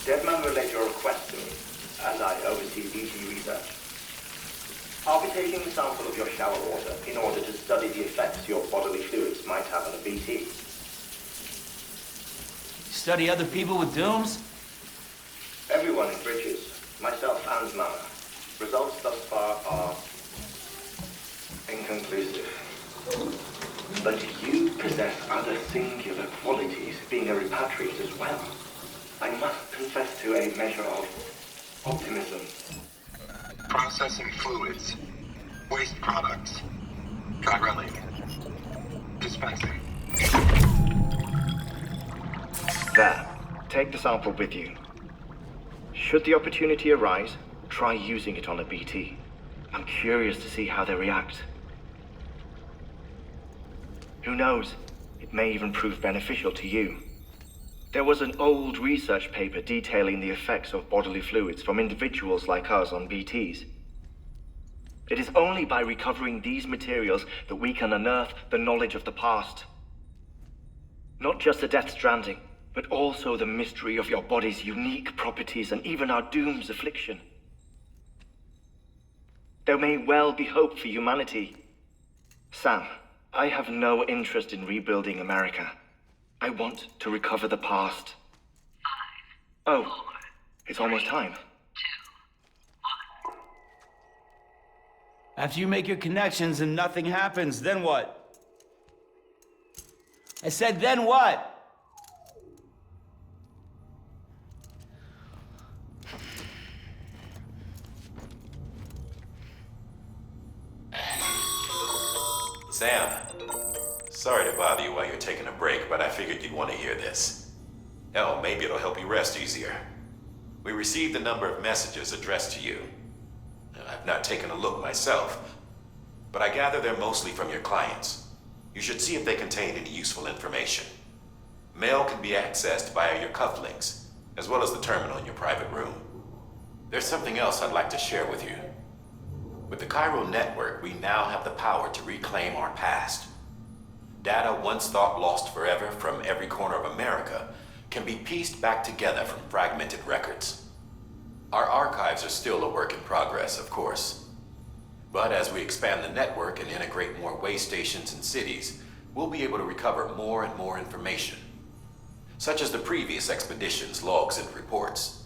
Deadman relayed your request to me, as I oversee DC research. I'll be taking a sample of your shower water in order to study the effects your bodily fluids might have on a BT. Study other people with dooms? Everyone in Bridges, myself and Mama. Results thus far are inconclusive. But you possess other singular qualities, being a repatriate as well. I must confess to a measure of optimism. Processing fluids. Waste products. Drilling. Dispensing. There. Take the sample with you. Should the opportunity arise, try using it on a BT. I'm curious to see how they react. Who knows? It may even prove beneficial to you. There was an old research paper detailing the effects of bodily fluids from individuals like us on BTs. It is only by recovering these materials that we can unearth the knowledge of the past. Not just the Death Stranding, but also the mystery of your body's unique properties and even our doom's affliction. There may well be hope for humanity. Sam, I have no interest in rebuilding America. I want to recover the past. 5, 4, it's almost time. 2, 1. After you make your connections and nothing happens, then what? I said, then what? Sam, sorry to bother you while you're taking a break, but I figured you'd want to hear this. Hell, maybe it'll help you rest easier. We received a number of messages addressed to you. I've not taken a look myself, but I gather they're mostly from your clients. You should see if they contain any useful information. Mail can be accessed via your cufflinks, as well as the terminal in your private room. There's something else I'd like to share with you. With the Cairo network, we now have the power to reclaim our past. Data once thought lost forever from every corner of America can be pieced back together from fragmented records. Our archives are still a work in progress, of course. But as we expand the network and integrate more way stations and cities, we'll be able to recover more and more information, such as the previous expedition's logs and reports.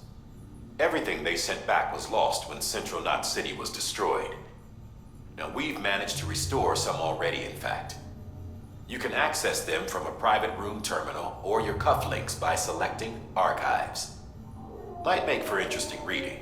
Everything they sent back was lost when Central Knot City was destroyed. Now, we've managed to restore some already, in fact. You can access them from a private room terminal or your cufflinks by selecting Archives. Might make for interesting reading.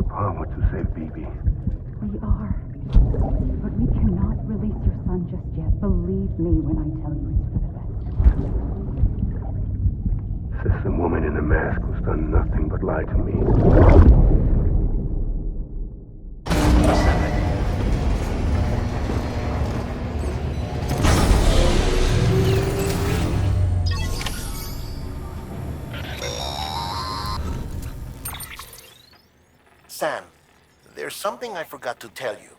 power to save BB. We are. But we cannot release your son just yet. Believe me when I tell you it's for the best. Says the woman in the mask who's done nothing but lie to me. Sam, there's something I forgot to tell you.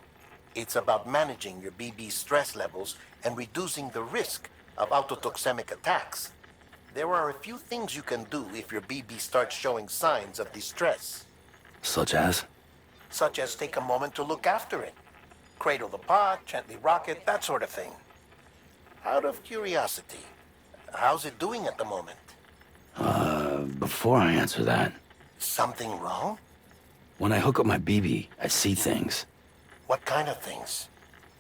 It's about managing your BB's stress levels and reducing the risk of autotoxemic attacks. There are a few things you can do if your BB starts showing signs of distress. Such as? Such as take a moment to look after it. Cradle the pot, gently rock it, that sort of thing. Out of curiosity, how's it doing at the moment? Before I answer that, Something wrong? when I hook up my BB, I see things. What kind of things?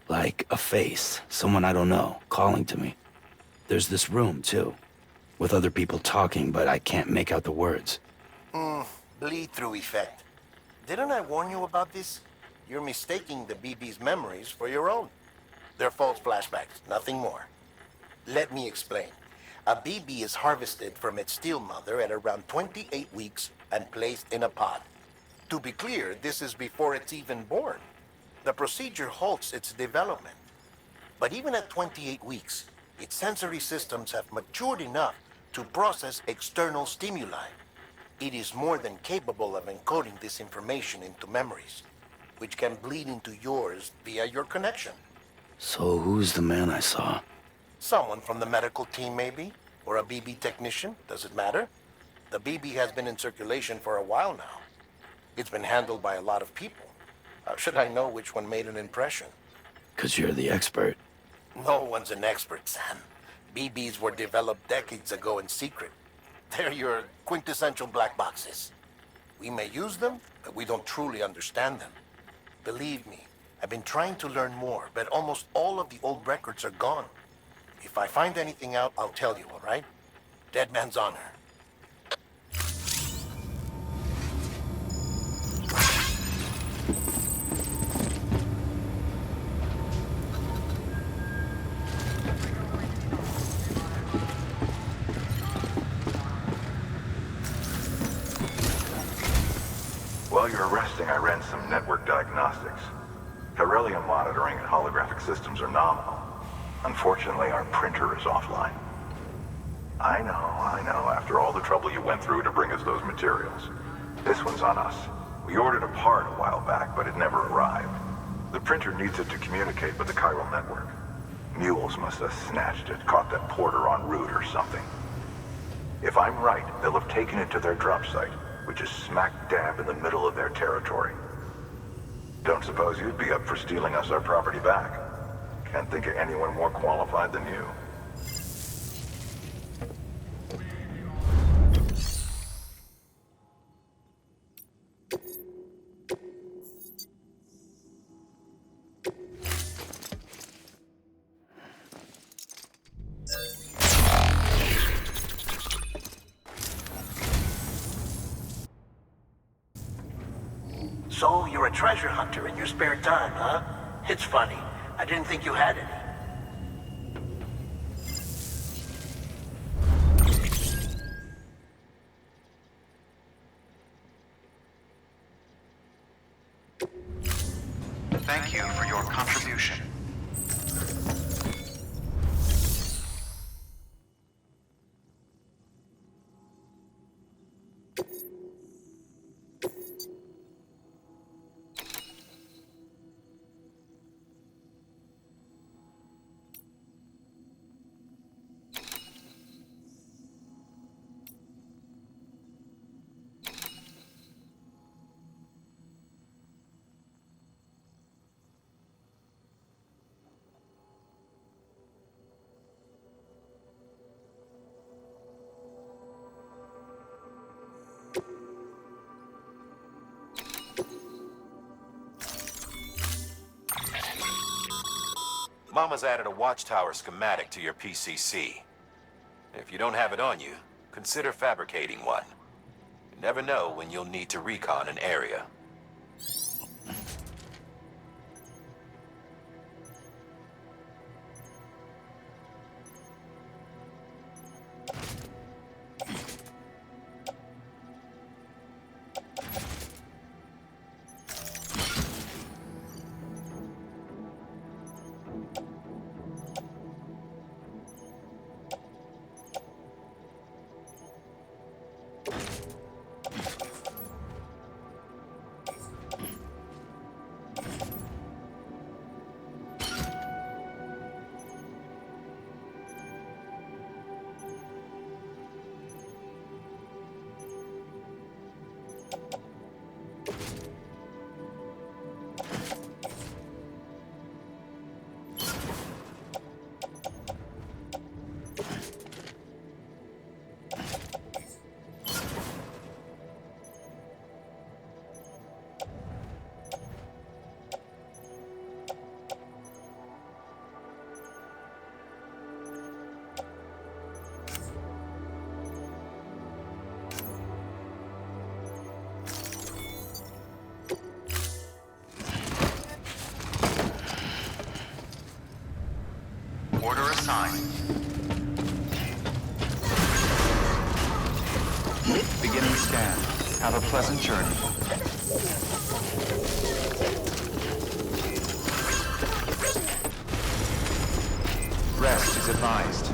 Like a face, someone I don't know, calling to me. There's this room, too, with other people talking, but I can't make out the words. Bleed-through effect. Didn't I warn you about this? You're mistaking the BB's memories for your own. They're false flashbacks, nothing more. Let me explain. A BB is harvested from its steel mother at around 28 weeks and placed in a pod. To be clear, this is before it's even born. The procedure halts its development. But even at 28 weeks, its sensory systems have matured enough to process external stimuli. It is more than capable of encoding this information into memories, which can bleed into yours via your connection. So who's the man I saw? Someone from the medical team, maybe? Or a BB technician? Does it matter? The BB has been in circulation for a while now. It's been handled by a lot of people. How should I know which one made an impression? 'Cause you're the expert. No one's an expert, Sam. BBs were developed decades ago in secret. They're your quintessential black boxes. We may use them, but we don't truly understand them. Believe me, I've been trying to learn more, but almost all of the old records are gone. If I find anything out, I'll tell you, all right? Dead man's honor. While you're resting, I ran some network diagnostics. Beryllium monitoring and holographic systems are nominal. Unfortunately, our printer is offline. I know, after all the trouble you went through to bring us those materials. This one's on us. We ordered a part a while back, but it never arrived. The printer needs it to communicate with the chiral network. Mules must have snatched it, caught that porter en route or something. If I'm right, they'll have taken it to their drop site, which is smack dab in the middle of their territory. Don't suppose you'd be up for stealing us our property back? Can't think of anyone more qualified than you. So, you're a treasure hunter in your spare time, huh? It's funny. I didn't think you had any. Thank you for your contribution. Mama's added a watchtower schematic to your PCC. If you don't have it on you, consider fabricating one. You never know when you'll need to recon an area. sign. Beginning scan. Have a pleasant journey. Rest is advised.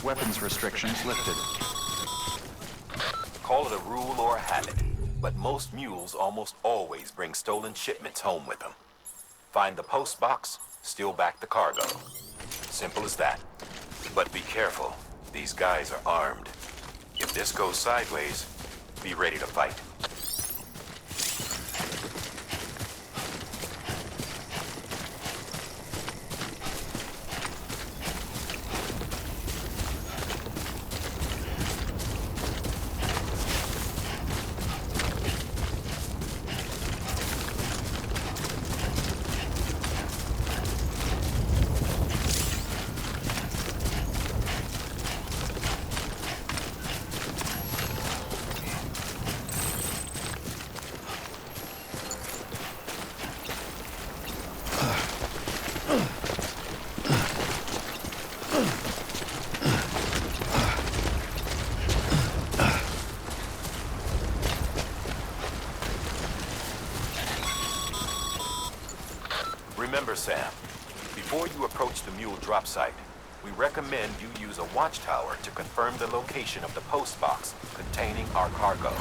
Weapons restrictions lifted. Call it a rule or a habit, but most mules almost always bring stolen shipments home with them. Find the post box, steal back the cargo. Simple as that. But be careful. These guys are armed. If this goes sideways, be ready to fight. Remember, Sam, before you approach the mule drop site, we recommend you use a watchtower to confirm the location of the post box containing our cargo.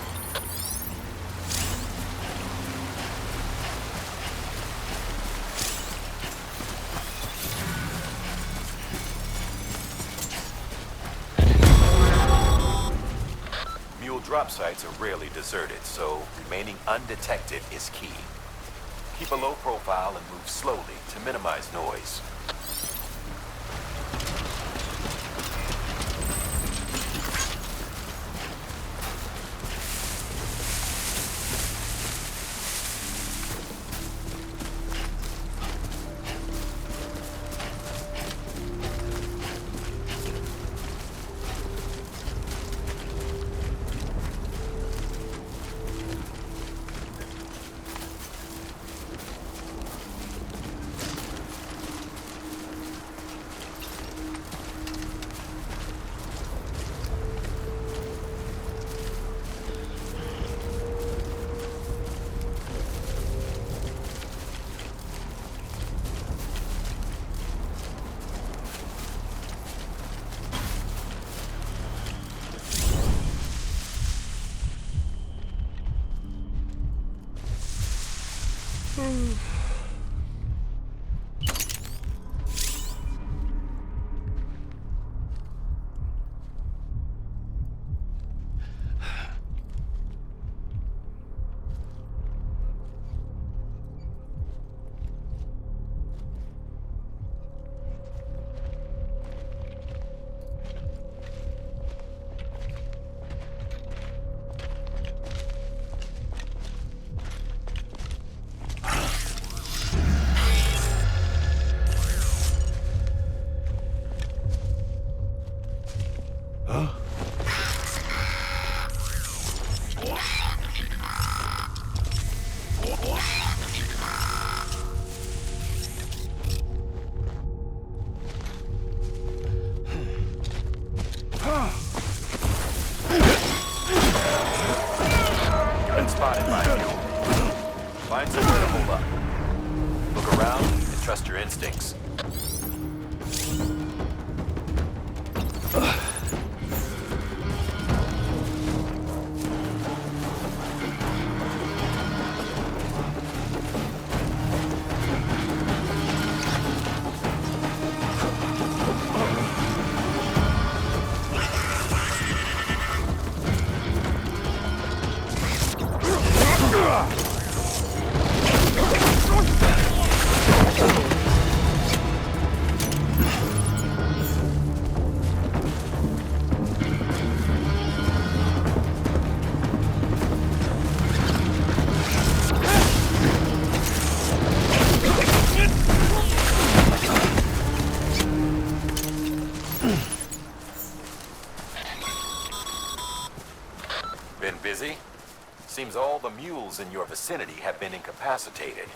Mule drop sites are rarely deserted, so remaining undetected is key. Keep a low profile and move slowly to minimize noise. trust your instincts. Been busy? Seems all the mules in your vicinity have been incapacitated.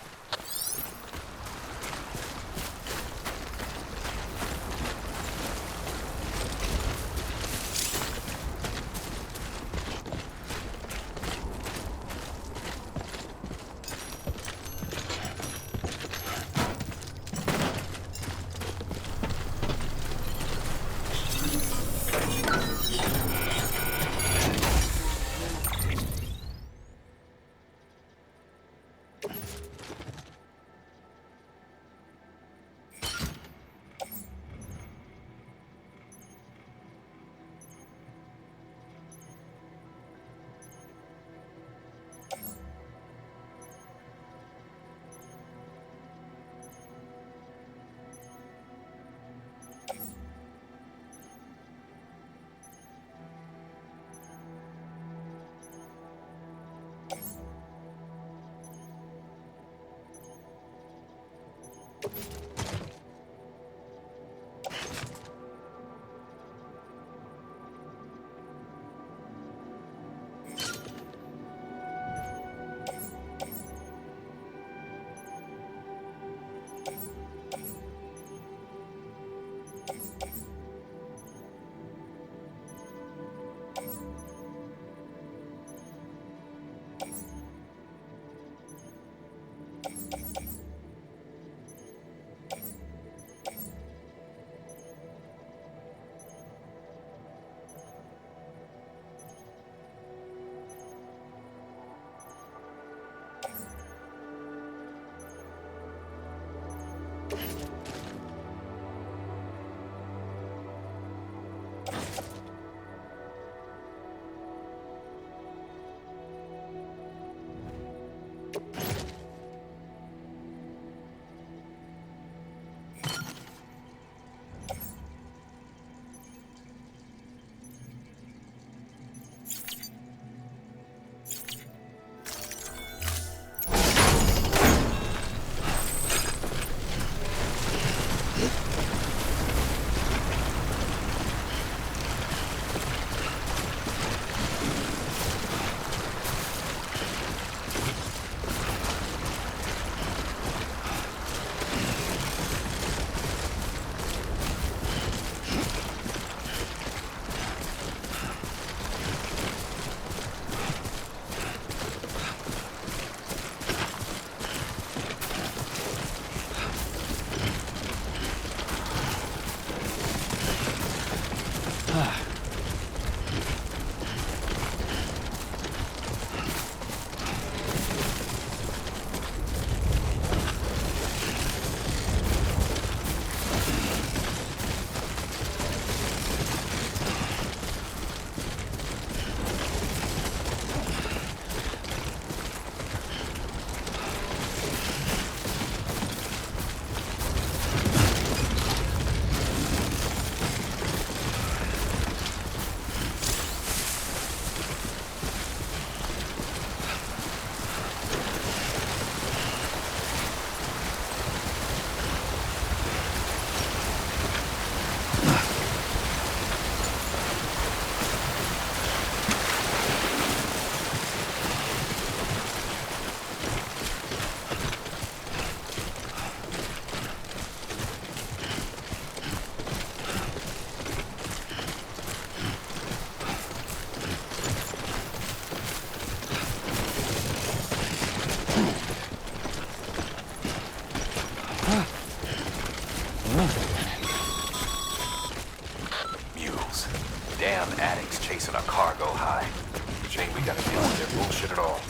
think we gotta deal with their bullshit at all.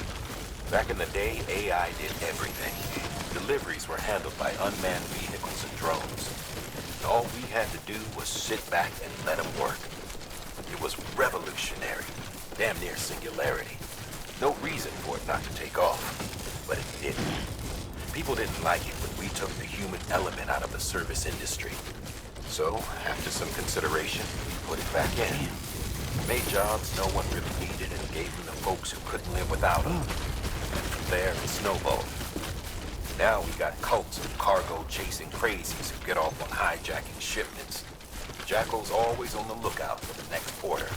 Back in the day, AI did everything. Deliveries were handled by unmanned vehicles and drones. And all we had to do was sit back and let them work. It was revolutionary. Damn near singularity. No reason for it not to take off. But it didn't. People didn't like it when we took the human element out of the service industry. So, after some consideration, we put it back in. Made jobs no one really needed and gave them to folks who couldn't live without them. And from there, it snowballed. Now we got cults of cargo-chasing crazies who get off on hijacking shipments. Jackal's always on the lookout for the next order.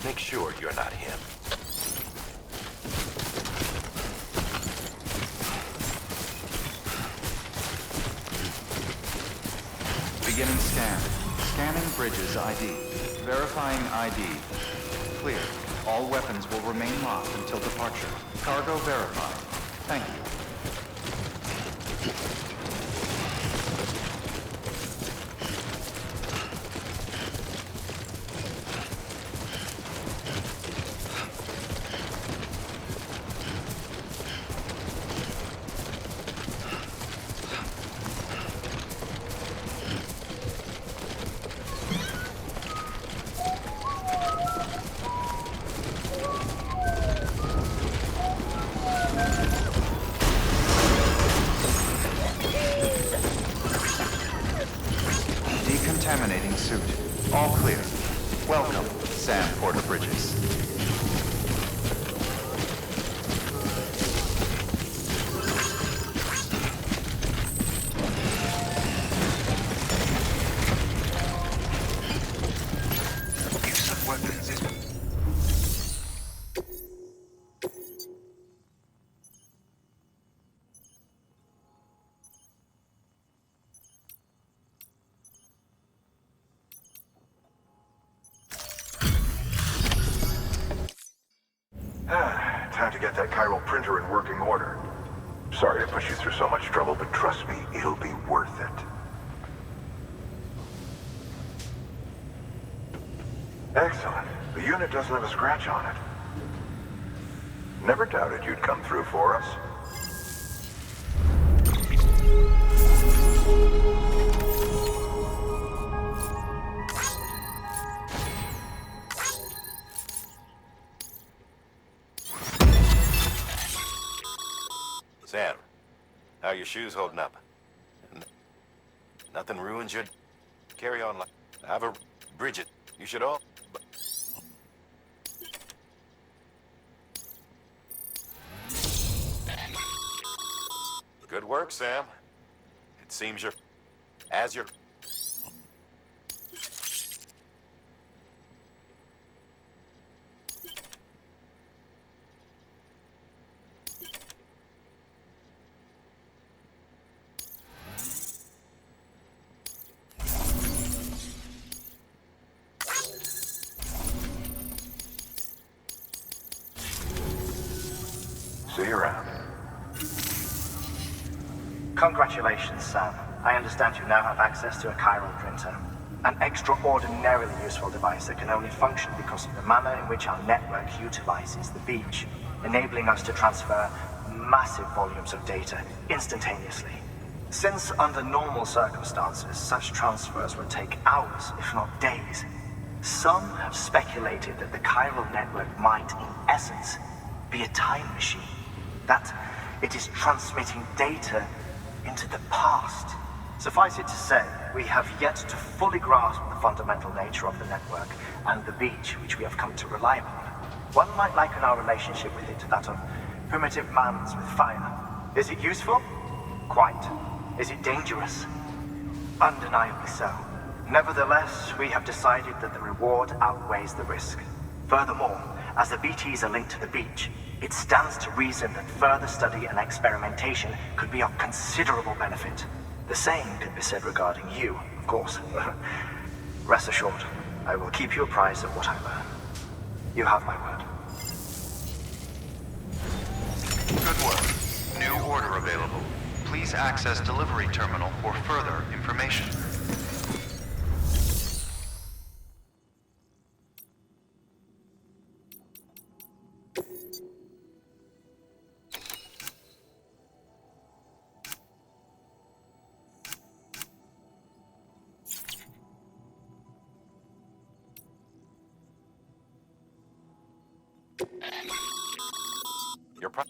Make sure you're not him. Beginning scan. Scanning bridges ID. Verifying ID. Clear. All weapons will remain locked until departure. Cargo verified. Thank you. Decontaminating suit. All clear. Welcome, Sam Porter Bridges. Use of weapons is... Time to get that chiral printer in working order. Sorry to push you through so much trouble, but trust me, it'll be worth it. Excellent. The unit doesn't have a scratch on it. Never doubted you'd come through for us. Sam, how are your shoes holding up? Nothing ruins your... Carry on like... Have a... Bridget, you should all... Good work, Sam. It seems you're... As you're... See you around. Congratulations, Sam. I understand you now have access to a chiral printer. An extraordinarily useful device that can only function because of the manner in which our network utilizes the beach, enabling us to transfer massive volumes of data instantaneously. Since under normal circumstances, such transfers would take hours, if not days, some have speculated that the chiral network might, in essence, be a time machine. That it is transmitting data into the past. Suffice it to say, we have yet to fully grasp the fundamental nature of the network and the beach which we have come to rely upon. One might liken our relationship with it to that of primitive man's with fire. Is it useful? Quite. Is it dangerous? Undeniably so. Nevertheless, we have decided that the reward outweighs the risk. Furthermore, as the BTs are linked to the beach, it stands to reason that further study and experimentation could be of considerable benefit. The same could be said regarding you, of course. Rest assured, I will keep you apprised of what I learn. You have my word. Good work. New order available. Please access delivery terminal for further information. Your pro-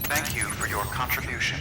Thank you for your contribution.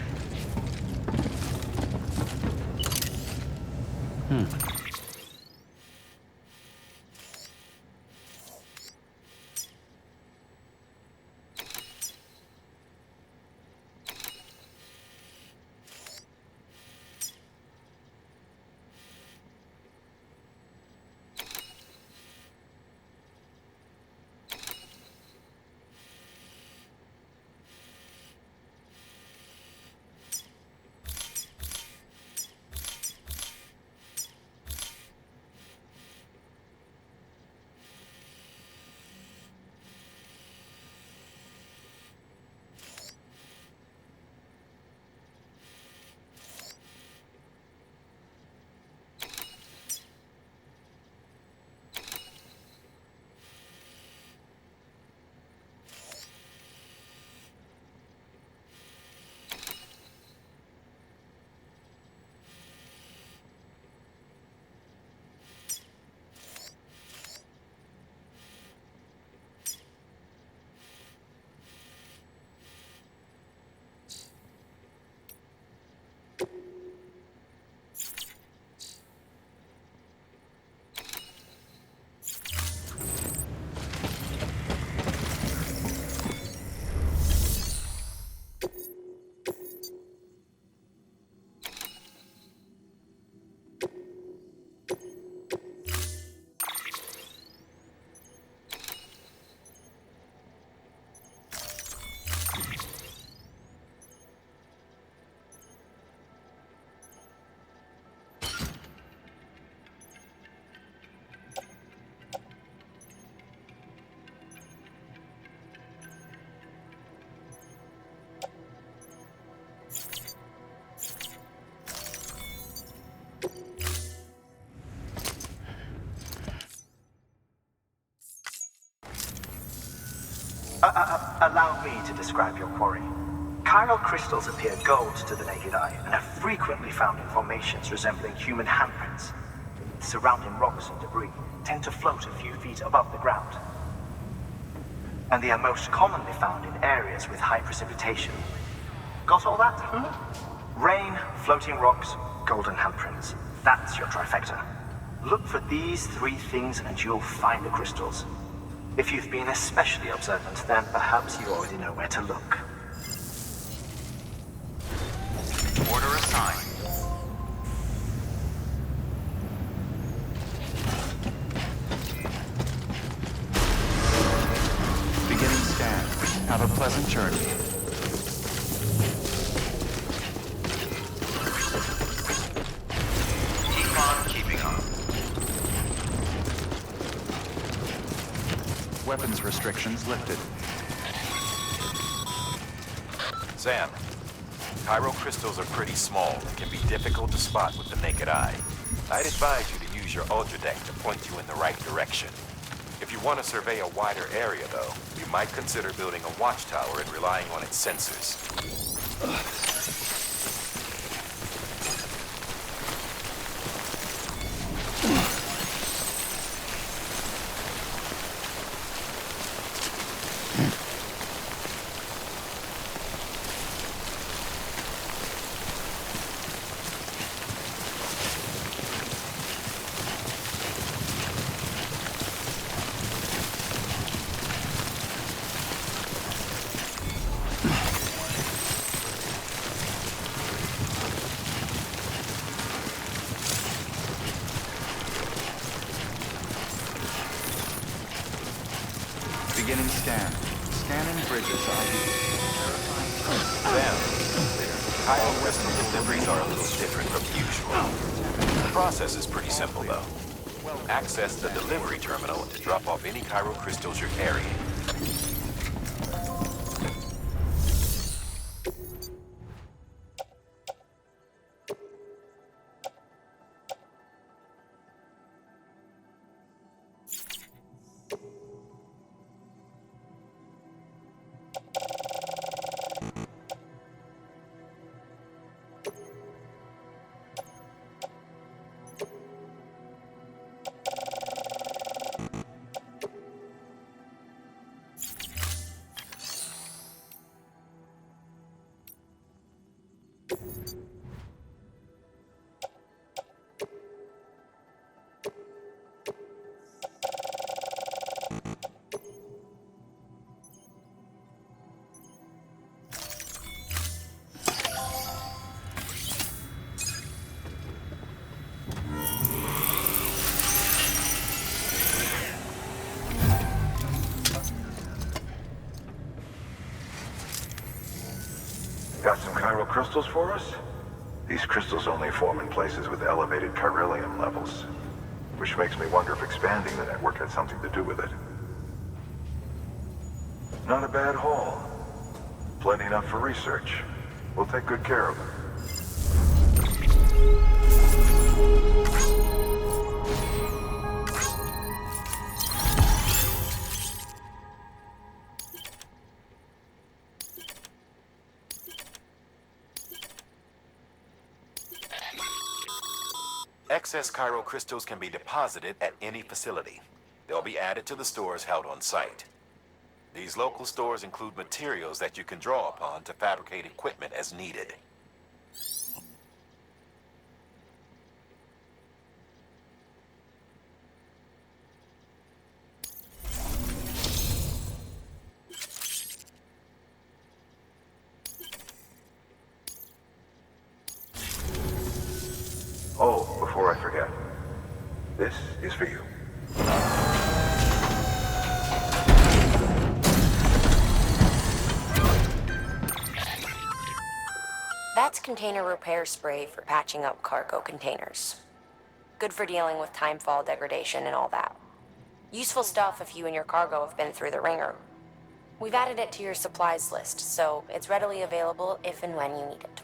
Allow me to describe your quarry. Chiral crystals appear gold to the naked eye and are frequently found in formations resembling human handprints. Surrounding rocks and debris tend to float a few feet above the ground. And they are most commonly found in areas with high precipitation. Got all that? Rain, floating rocks, golden handprints. That's your trifecta. Look for these three things and you'll find the crystals. If you've been especially observant, then perhaps you already know where to look. Order assigned. maturity. Keep on keeping on. Weapons restrictions lifted. Sam, Cairo crystals are pretty small and can be difficult to spot with the naked eye. I'd advise you to use your Ultradeck to point you in the right direction. If you want to survey a wider area, though, you might consider building a watchtower and relying on its sensors. Beginning scan. Scanning bridges ID. Sam, Cairo crystal deliveries are a little different from usual. The process is pretty simple, though. Access the delivery terminal to drop off any Cairo crystals you're carrying. Got some chiral crystals for us? These crystals only form in places with elevated chiralium levels, which makes me wonder if expanding the network had something to do with it. Not a bad haul. Plenty enough for research. We'll take good care of them. Excess chiral crystals can be deposited at any facility. They'll be added to the stores held on site. These local stores include materials that you can draw upon to fabricate equipment as needed. Oh, before I forget, this is for you. That's container repair spray for patching up cargo containers. Good for dealing with timefall degradation and all that. Useful stuff if you and your cargo have been through the ringer. We've added it to your supplies list, so it's readily available if and when you need it.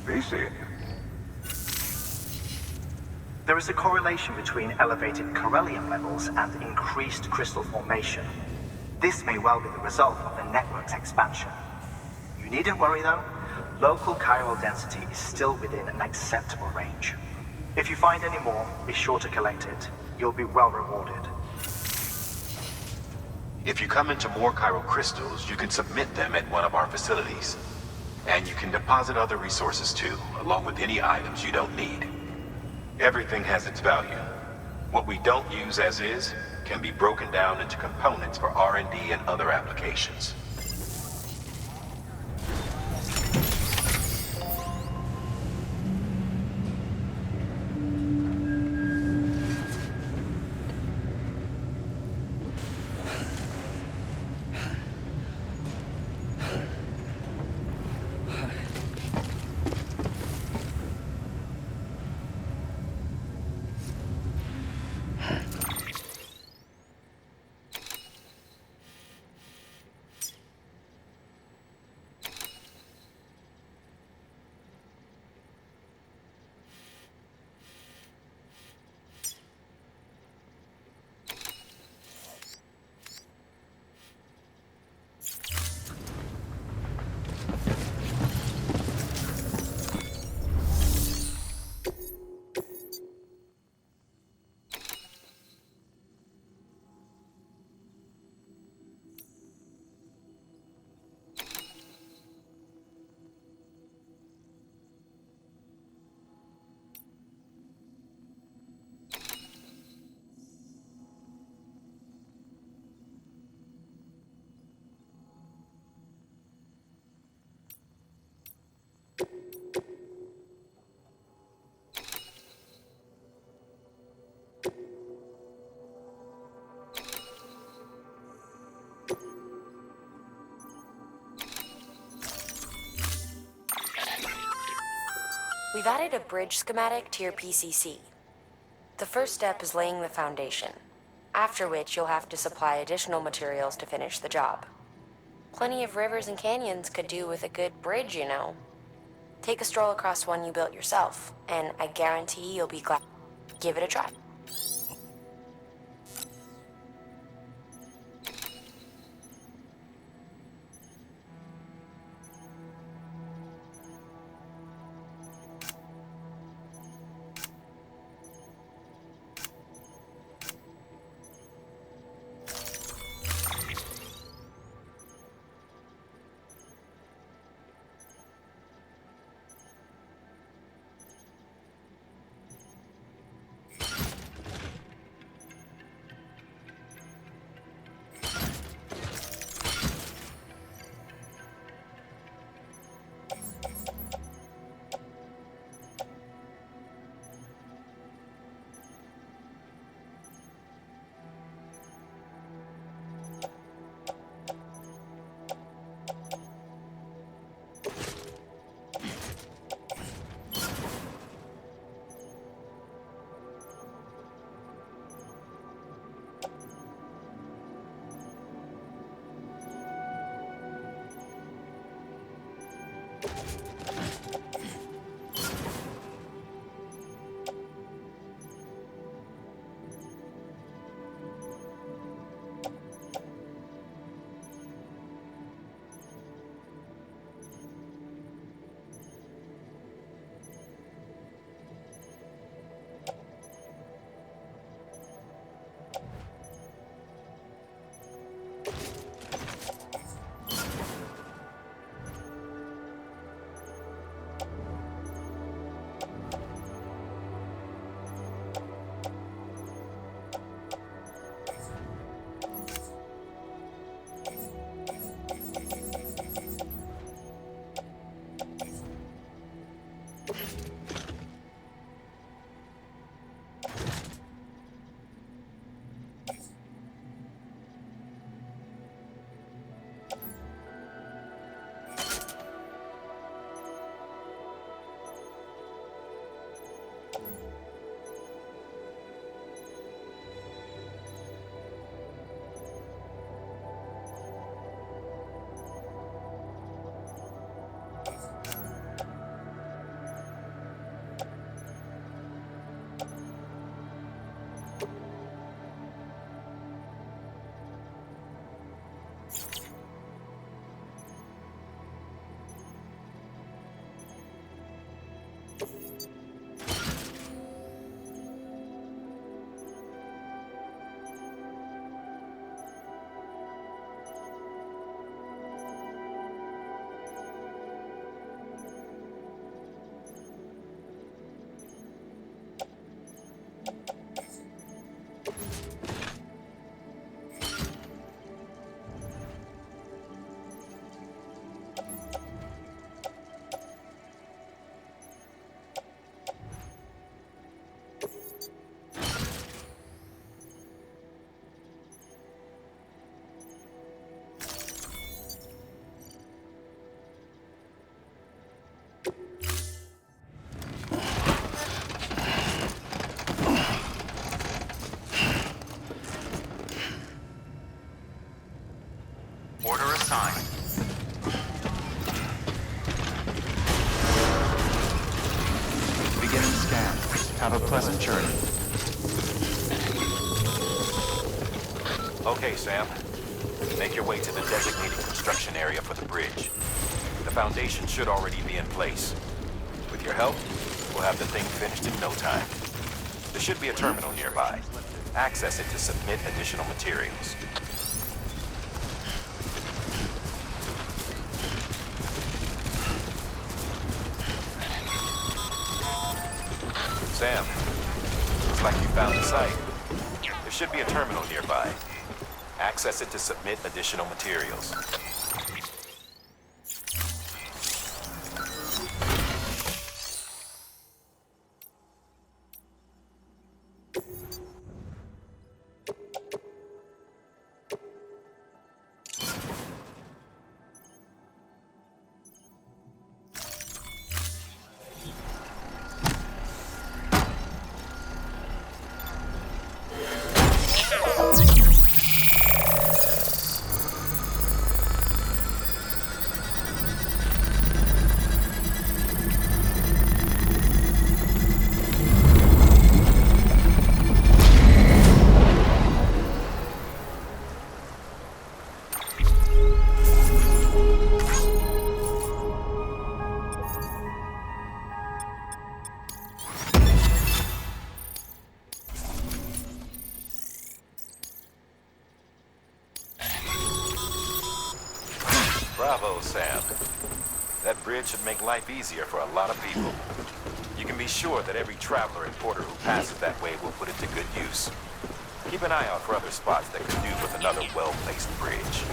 BC. There is a correlation between elevated chiralium levels and increased crystal formation. This may well be the result of the network's expansion. You You needn't worry though. Local chiral density is still within an acceptable range. If you find any more, be sure to collect it. You'll be well rewarded. If you come into more chiral crystals, you can submit them at one of our facilities. And you can deposit other resources too, along with any items you don't need. Everything has its value. What we don't use as is can be broken down into components for R&D and other applications. We've added a bridge schematic to your PCC. The first step is laying the foundation, after which you'll have to supply additional materials to finish the job. Plenty of rivers and canyons could do with a good bridge, you know. Take a stroll across one you built yourself, and I guarantee you'll be glad. Give it a try. sign. Beginning scan. Have a pleasant journey. Okay, Sam. Make your way to the designated construction area for the bridge. The foundation should already be in place. With your help, we'll have the thing finished in no time. There should be a terminal nearby. Access it to submit additional materials. Sam, looks like you found the site. There should be a terminal nearby. Access it to submit additional materials. Bravo, Sam. That bridge should make life easier for a lot of people. You can be sure that every traveler and porter who passes that way will put it to good use. Keep an eye out for other spots that could do with another well-placed bridge.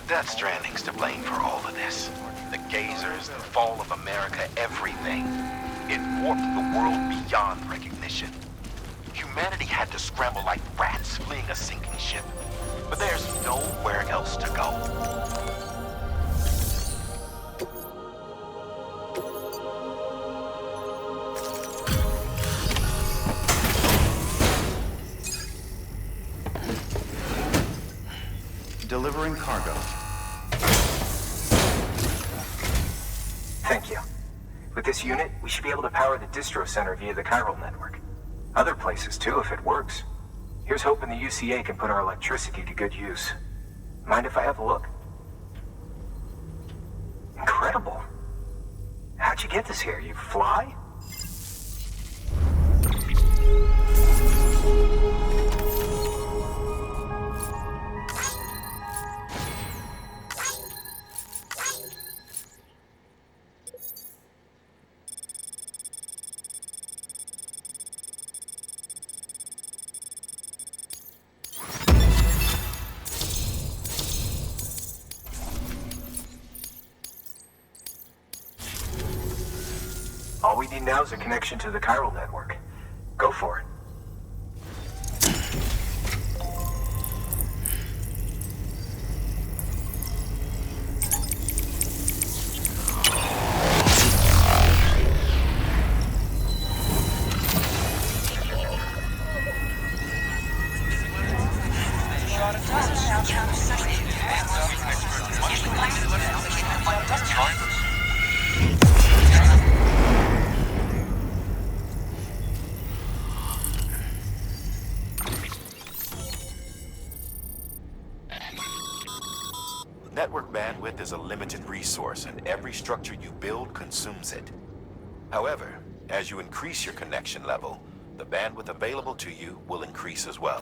Death Stranding's to blame for all of this. The gazers, the fall of America, everything. It warped the world beyond recognition. Humanity had to scramble like rats fleeing a sinking ship. But there's nowhere else to go. Delivering cargo. Thank you. With this unit, we should be able to power the distro center via the chiral network. Other places too, if it works. Here's hoping the UCA can put our electricity to good use. Mind if I have a look? Incredible. How'd you get this here? You fly? All we need now is a connection to the chiral network. Go for it. Network bandwidth is a limited resource, and every structure you build consumes it. However, as you increase your connection level, the bandwidth available to you will increase as well.